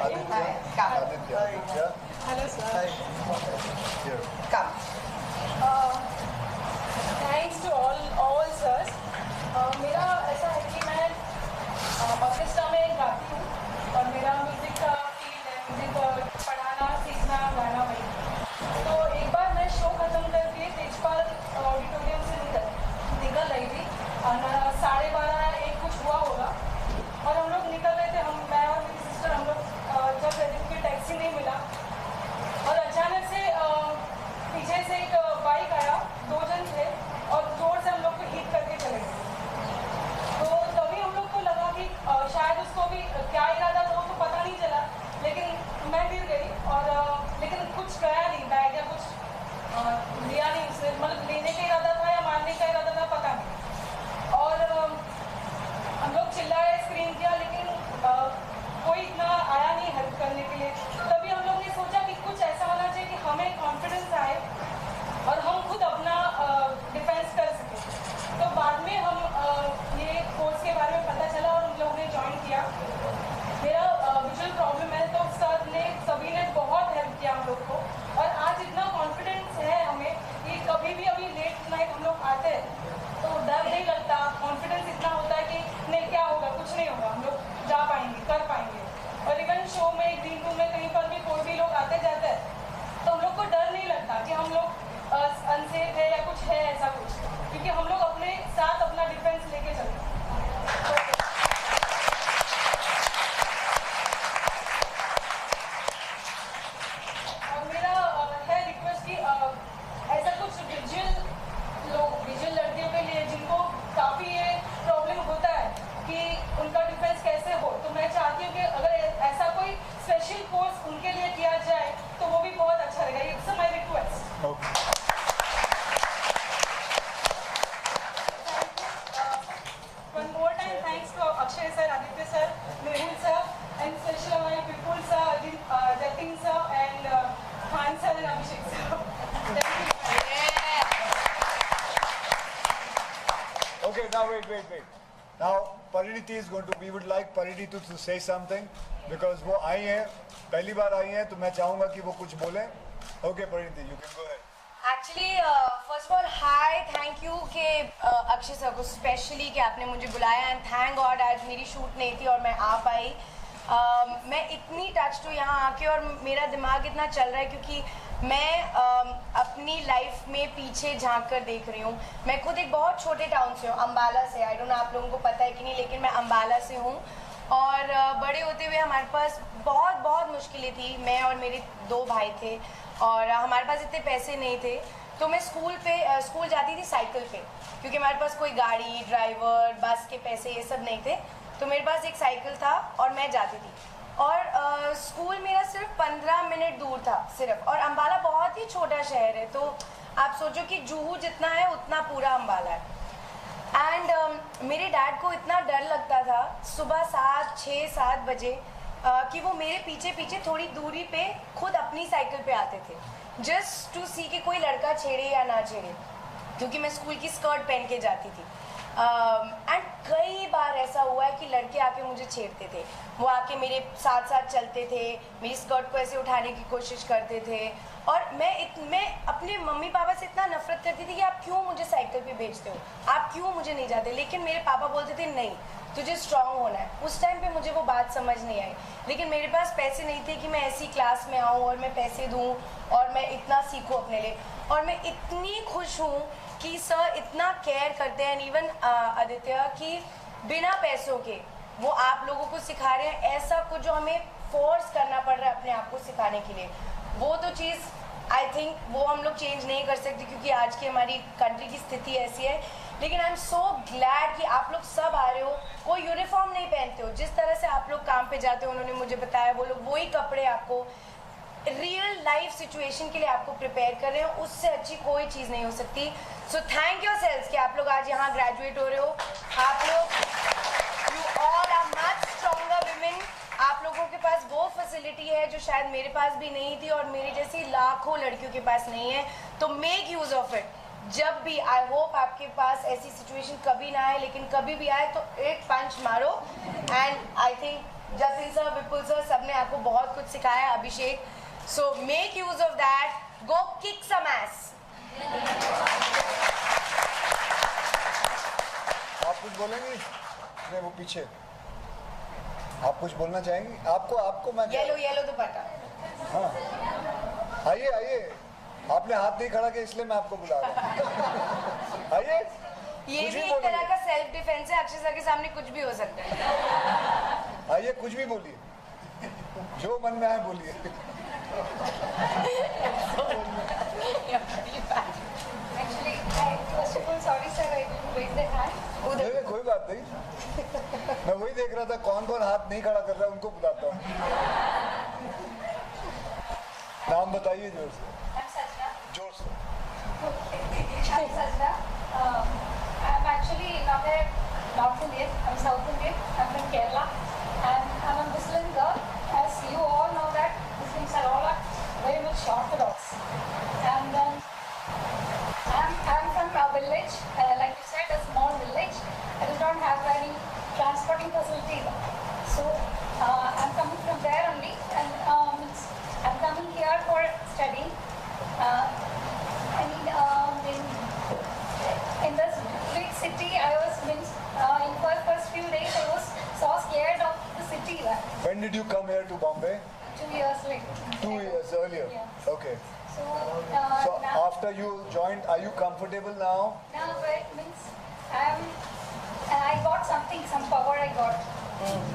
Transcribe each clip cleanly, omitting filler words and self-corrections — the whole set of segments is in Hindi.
Aditya. Hello, sir. Here. Come. Thanks to all sirs. मेरा ऐसा है कि मैं ऑर्केस्ट्रा में गाती हूँ और मेरा म्यूज़िक का फील्ड है, म्यूज़िक पढ़ाना सीखना गाना वही। तो एक बार मैं शो ख़त्म करके तेजपाल ऑडिटोरियम से निकल रही थी और 12:30 एक कुछ हुआ होगा और हम लोग निकल रहे थे, मैं और मेरी सिस्टर हम लोग जब रहे थे क्योंकि टैक्सी नहीं मिला और अचानक से पीछे से एक बाइक आया, 2 जन थे और जोर से हम लोग को हिट करके चले गए। तो तभी हम लोग को लगा कि शायद उसको भी क्या इरादा था वो तो पता नहीं चला, लेकिन मैं गिर गई और लेकिन कुछ गया नहीं, बैग या कुछ लिया नहीं उसने, मतलब लेने का इरादा था या मारने का इरादा था पता नहीं। और हम लोग चिल्लाए, स्क्रीन किया, लेकिन कोई इतना आया नहीं हेल्प करने के लिए। तभी हम लोग ने सोचा कि कुछ ऐसा होना चाहिए कि हमें कॉन्फिडेंस आए और हम खुद अपना डिफेंस कर सकें। तो बाद में हम ये कोर्स के बारे में पता चला और हम लोगों ने ज्वाइन किया। मेरा विजुअल प्रॉब्लम है तो सर ने सभी ने बहुत हेल्प किया हम लोग को और आज इतना कॉन्फिडेंस है हमें कि कभी भी अभी लेट नाइट हम लोग आते हैं तो डर नहीं लगता, कॉन्फिडेंस इतना होता है कि नहीं क्या होगा, कुछ नहीं होगा, हम लोग जा पाएंगे, कर पाएंगे। और इवन शो में, ग्रीन रूम में, कहीं पर भी कोई भी लोग आते जाते हैं तो हम लोग को डर नहीं लगता कि हम लोग अनसेफ है या कुछ है ऐसा कुछ, क्योंकि हम लोग अपने साथ अपना डिफेंस लेके चलते हैं। और मेरा है रिक्वेस्ट कि ऐसा कुछ विजुअल लड़कियों के लिए जिनको काफ़ी ये प्रॉब्लम होता है कि उनका डिफेंस कैसे हो, तो मैं चाहती हूँ कि अगर ऐसा कोई स्पेशल कोर्स उनके लिए किया जाए तो वो भी बहुत अच्छा रहेगा। It's my request. One more time, thanks to Akshay sir, Aditya sir, Mehul sir, and special my Vipul sir, Jatin sir, and Khan sir and Abhishek sir. Thank you. Okay, now wait. Now Pariniti is going to. We would like Pariniti to say something because वो आई हैं, पहली बार आई हैं, तो मैं चाहूँगा कि वो कुछ बोलें. Okay, Pariniti, you can go ahead. Actually first of all hi, thank you कि अक्षय सर को स्पेशली कि आपने मुझे बुलाया एंड थैंक गॉड आज मेरी शूट नहीं थी और मैं आ पाई। मैं इतनी टच टू यहाँ आके और मेरा दिमाग इतना चल रहा है क्योंकि मैं अपनी लाइफ में पीछे झांक कर देख रही हूँ। मैं खुद एक बहुत छोटे टाउन से हूँ, अम्बाला से। आई डोंट नो आप लोगों को पता है कि नहीं, लेकिन मैं अम्बाला से हूँ और बड़े होते हुए हमारे पास बहुत मुश्किलें थी। मैं और मेरे 2 भाई थे और हमारे पास इतने पैसे नहीं थे, तो मैं स्कूल जाती थी साइकिल पे क्योंकि हमारे पास कोई गाड़ी, ड्राइवर, बस के पैसे ये सब नहीं थे। तो मेरे पास एक साइकिल था और मैं जाती थी और स्कूल मेरा सिर्फ 15 मिनट दूर था सिर्फ। और अम्बाला बहुत ही छोटा शहर है, तो आप सोचो कि जुहू जितना है उतना पूरा अम्बाला है। एंड मेरे डैड को इतना डर लगता था सुबह 6-7 बजे कि वो मेरे पीछे थोड़ी दूरी पे खुद अपनी साइकिल पे आते थे जस्ट टू सी कि कोई लड़का छेड़े या ना छेड़े, क्योंकि मैं स्कूल की स्कर्ट पहन के जाती थी। एंड कई बार ऐसा हुआ है कि लड़के आके मुझे छेड़ते थे, वो आके मेरे साथ चलते थे, मेरी स्कर्ट को ऐसे उठाने की कोशिश करते थे और मैं अपने मम्मी पापा से इतना नफरत करती थी कि आप क्यों मुझे साइकिल पे भेजते हो, आप क्यों मुझे नहीं जाते। लेकिन मेरे पापा बोलते थे नहीं, तुझे स्ट्रांग होना है। उस टाइम पे मुझे वो बात समझ नहीं आई, लेकिन मेरे पास पैसे नहीं थे कि मैं ऐसी क्लास में आऊँ और मैं पैसे दूँ और मैं इतना सीखूँ अपने लिए। और मैं इतनी खुश हूँ कि सर इतना केयर करते हैं, इवन आदित्य, कि बिना पैसों के वो आप लोगों को सिखा रहे हैं। ऐसा कुछ जो हमें फोर्स करना पड़ रहा है अपने आप को सिखाने के लिए, वो तो चीज़ आई थिंक वो हम लोग चेंज नहीं कर सकते क्योंकि आज की हमारी कंट्री की स्थिति ऐसी है। लेकिन आई एम सो ग्लैड कि आप लोग सब आ रहे हो, कोई यूनिफॉर्म नहीं पहनते हो। जिस तरह से आप लोग काम पे जाते हो, उन्होंने मुझे बताया, वो लोग वही कपड़े आपको रियल लाइफ सिचुएशन के लिए आपको प्रिपेयर कर रहे हो। उससे अच्छी कोई चीज़ नहीं हो सकती। सो थैंक यू सेल्स कि आप लोग आज यहाँ ग्रेजुएट हो रहे हो। आप लोग you all are much stronger women. आप लोगों के पास वो फैसिलिटी है जो शायद मेरे पास भी नहीं थी और मेरी जैसी लाखों लड़कियों के पास नहीं है। तो मेक यूज़ ऑफ इट। जब भी, आई होप आपके पास ऐसी सिचुएशन कभी ना आए, लेकिन कभी भी आए तो एक पंच मारो and I think Jatin sir, Vipul sir, सबने आपको बहुत कुछ सिखाया. अभिषेक, so make use of that. Go kick some ass. आप कुछ बोलेंगी? नहीं, वो पीछे. आप कुछ बोलना चाहेंगी? आपको मैं येलो दुपट्टा. हाँ, आइए. आपने हाथ नहीं खड़ा किया इसलिए मैं आपको बुला रहा हूँ. आइए. ये कुछ भी भी एक तरह बोलिए. का सेल्फ डिफेंस है. अक्षय सर के सामने कुछ भी हो सकता है. आइए, कुछ भी बोलिए. जो मन में आए बोलिए. Actually, first of all, sorry sir, I didn't raise the hand. नहीं, कोई बात नहीं. मैं वही देख रहा था कौन हाथ नहीं खड़ा कर रहा है, उनको बुलाता हूँ. नाम बताइए जोर से. I'm Sajna. जोर से. I'm Sajna. I'm actually not a North Indian. I'm South Indian. I'm from Kerala, and I'm a Muslim girl. As you all know that Muslims are all very much orthodox. And then I'm from a village, like you said, a small village. I do not have any transporting facility. So I'm coming from there only, and I'm coming here for studying. In this big city, I was in first few days I was so scared of the city. When did you come here to Bombay? 2 years later. 2 years earlier. Yeah. Okay. So So now, after you joined, are you comfortable now? it means I got something, some power I got.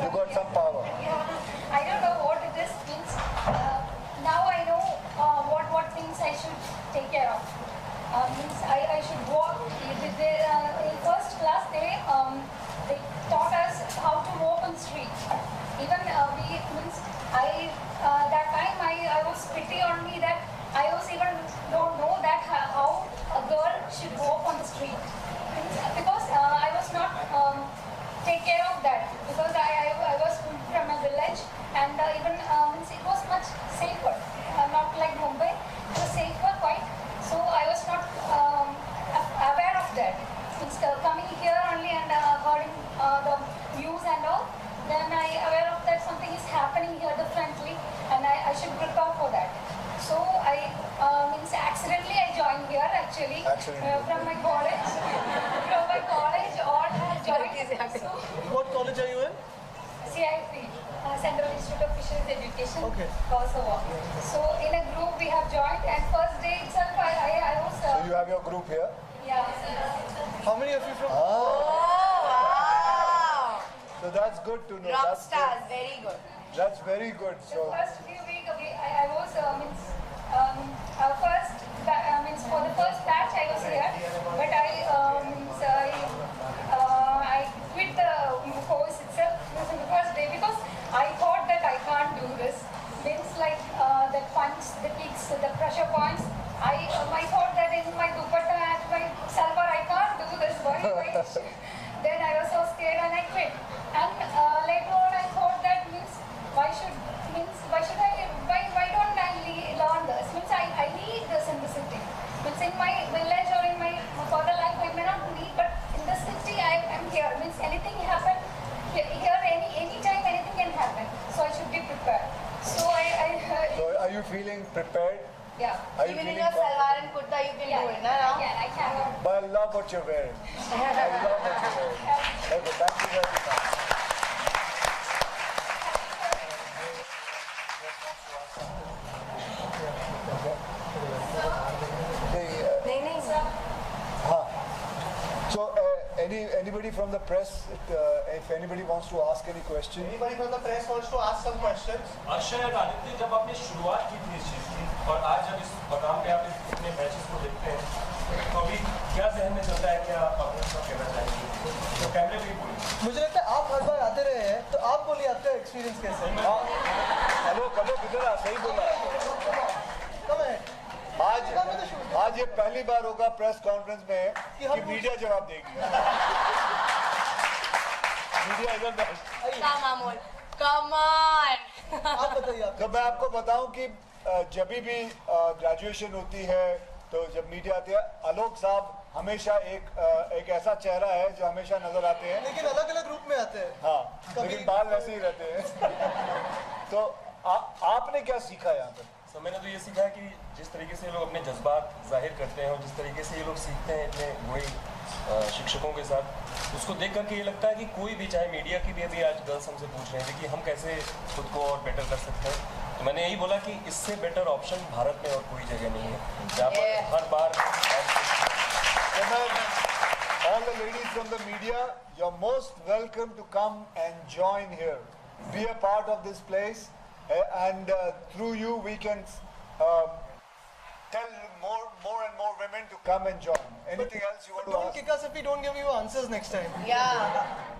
You got some power. Yeah. I don't know what it is. Means now I know what things I should take care of. Means I should walk. In first class they taught us how to walk on the street. Even that time I was pretty on me that I was even don't know that how a girl should walk on the street. Because I was not take care of that, because I was from a village, and even it was much safer, not like Mumbai. It was safer quite, so I was not aware of that. Coming here only and hearing the news and all, then I aware of that something is happening here differently, and I should prepare for that. So I accidentally I joined here actually from my college. From my college or joined. So, What college are you in? CIP, Central Institute of Fisheries Education, Okay. Kosovo. So in a group we have joined, and first day itself I was So you have your group here? yeah. How many of you from? Oh, wow. So that's good to know. Rock That's good. stars, very good. That's very good. The So first few weeks I was for the first batch I was here, but I quit the course itself in the first day because I thought that I can't do this. Means like the punch, the kicks, the pressure points. I thought that in my dupatta and my salwar I can't do this. Why? Then I was so scared and I quit. And later on I thought that why don't I learn this? Means I need this in the city. Means in my village or in my further life I may not need, but in the city I am here. Means anything happen here, anytime anything can happen. So I should be prepared. So So are you feeling prepared? yeah. Are you Even in feeling your confident? salwar and kurta, you can do it, na? Now? Yeah, I can. But I love what you're wearing. I love what you're wearing. Okay, thank you very much. नहीं नहीं हाँ. So anybody from the press, if anybody wants to ask any question, Anybody from the press wants to ask some questions? Akshay और आदित्य, जब आपने शुरुआत की थी इस चीज़ की और आज जब इस मकाम पे आप इतने मैचेस को देखते हैं तो अभी क्या जहन में चलता है, क्या आप अपने सब कहना चाहेंगे? तो कैमरे पे ही बोलिए. मुझे लगता है आप हर बार आते रहे हैं, तो आप बोलिए आपका एक्सपीरियंस कैसे है? हेलो कलो किधर आ, सही बोला. कम है. आज ये पहली बार होगा प्रेस कॉन्फ्रेंस में कि मीडिया जवाब देगी. मीडिया इधर बैठ. Come on, come on. आप बताइए आप. तो मैं आपको बताऊं कि जब भी ग्रेजुएशन होती है तो जब मीडिया आती है, आलोक साहब हमेशा एक ऐसा चेहरा है जो हमेशा नजर आते हैं. लेकिन अलग अलग ग्रुप में आते हैं. हाँ, लेकिन बाल वैसे ही रहते हैं। तो आपने क्या सीखा यहाँ पर? सर मैंने तो ये सीखा है कि जिस तरीके से ये लोग अपने जज्बात जाहिर करते हैं और जिस तरीके से ये लोग सीखते हैं इतने वही शिक्षकों के साथ, उसको देख करके ये लगता है कि कोई भी, चाहे मीडिया की भी अभी आज गर्ल्स हमसे पूछ रहे थे कि हम कैसे खुद को और बेटर कर सकते हैं, तो मैंने यही बोला कि इससे बेटर ऑप्शन भारत में और कोई जगह नहीं है जहाँ पर हर बार all the ladies from the media, you're most welcome to come and join here. Be a part of this place, and through you we can tell more and more women to come and join. Anything else you want to Don't ask? kick us if we don't give you answers next time. Yeah.